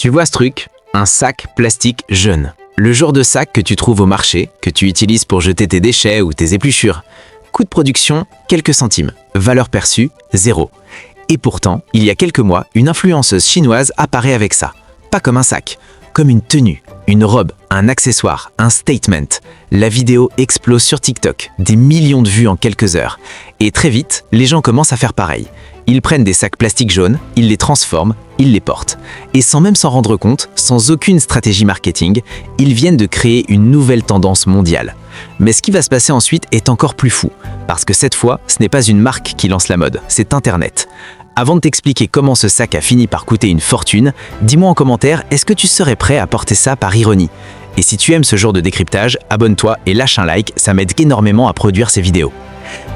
Tu vois ce truc? Un sac plastique jaune. Le genre de sac que tu trouves au marché, que tu utilises pour jeter tes déchets ou tes épluchures. Coût de production, quelques centimes. Valeur perçue, 0. Et pourtant, il y a quelques mois, une influenceuse chinoise apparaît avec ça. Pas comme un sac, comme une tenue, une robe, un accessoire, un statement. La vidéo explose sur TikTok, des millions de vues en quelques heures. Et très vite, les gens commencent à faire pareil. Ils prennent des sacs plastiques jaunes, ils les transforment, ils les portent. Et sans même s'en rendre compte, sans aucune stratégie marketing, ils viennent de créer une nouvelle tendance mondiale. Mais ce qui va se passer ensuite est encore plus fou, parce que cette fois, ce n'est pas une marque qui lance la mode, c'est Internet. Avant de t'expliquer comment ce sac a fini par coûter une fortune, dis-moi en commentaire, est-ce que tu serais prêt à porter ça par ironie? Et si tu aimes ce genre de décryptage, abonne-toi et lâche un like, ça m'aide énormément à produire ces vidéos.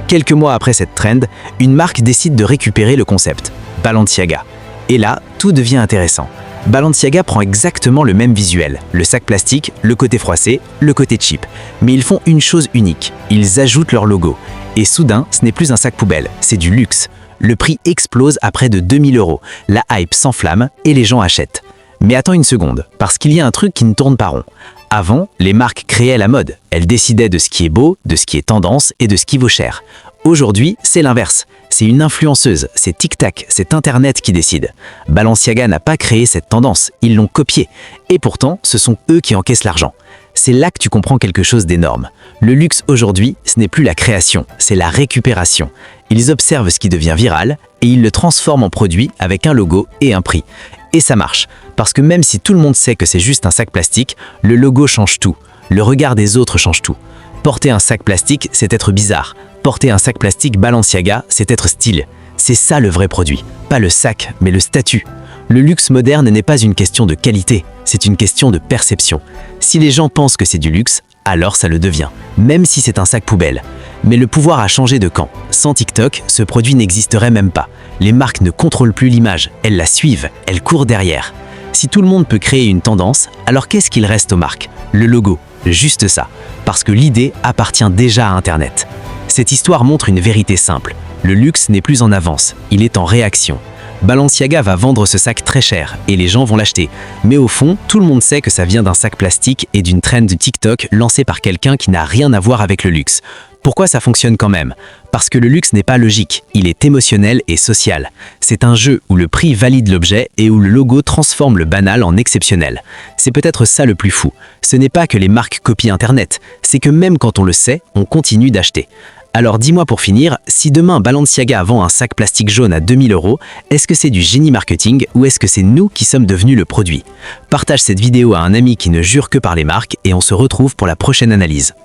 Quelques mois après cette trend, une marque décide de récupérer le concept, Balenciaga. Et là, tout devient intéressant. Balenciaga prend exactement le même visuel, le sac plastique, le côté froissé, le côté cheap. Mais ils font une chose unique, ils ajoutent leur logo. Et soudain, ce n'est plus un sac poubelle, c'est du luxe. Le prix explose à près de 2000 €, la hype s'enflamme et les gens achètent. Mais attends une seconde, parce qu'il y a un truc qui ne tourne pas rond. Avant, les marques créaient la mode. Elles décidaient de ce qui est beau, de ce qui est tendance et de ce qui vaut cher. Aujourd'hui, c'est l'inverse. C'est une influenceuse, c'est TikTok, c'est Internet qui décide. Balenciaga n'a pas créé cette tendance, ils l'ont copiée. Et pourtant, ce sont eux qui encaissent l'argent. C'est là que tu comprends quelque chose d'énorme. Le luxe aujourd'hui, ce n'est plus la création, c'est la récupération. Ils observent ce qui devient viral et ils le transforment en produit avec un logo et un prix. Et ça marche, parce que même si tout le monde sait que c'est juste un sac plastique, le logo change tout, le regard des autres change tout. Porter un sac plastique, c'est être bizarre. Porter un sac plastique Balenciaga, c'est être style. C'est ça le vrai produit, pas le sac, mais le statut. Le luxe moderne n'est pas une question de qualité, c'est une question de perception. Si les gens pensent que c'est du luxe, alors ça le devient, même si c'est un sac poubelle. Mais le pouvoir a changé de camp. Sans TikTok, ce produit n'existerait même pas. Les marques ne contrôlent plus l'image, elles la suivent, elles courent derrière. Si tout le monde peut créer une tendance, alors qu'est-ce qu'il reste aux marques? Le logo, juste ça, parce que l'idée appartient déjà à Internet. Cette histoire montre une vérité simple. Le luxe n'est plus en avance, il est en réaction. Balenciaga va vendre ce sac très cher et les gens vont l'acheter. Mais au fond, tout le monde sait que ça vient d'un sac plastique et d'une trend de TikTok lancée par quelqu'un qui n'a rien à voir avec le luxe. Pourquoi ça fonctionne quand même? Parce que le luxe n'est pas logique, il est émotionnel et social. C'est un jeu où le prix valide l'objet et où le logo transforme le banal en exceptionnel. C'est peut-être ça le plus fou. Ce n'est pas que les marques copient Internet, c'est que même quand on le sait, on continue d'acheter. Alors dis-moi pour finir, si demain Balenciaga vend un sac plastique jaune à 2000 €, est-ce que c'est du génie marketing ou est-ce que c'est nous qui sommes devenus le produit? Partage cette vidéo à un ami qui ne jure que par les marques et on se retrouve pour la prochaine analyse.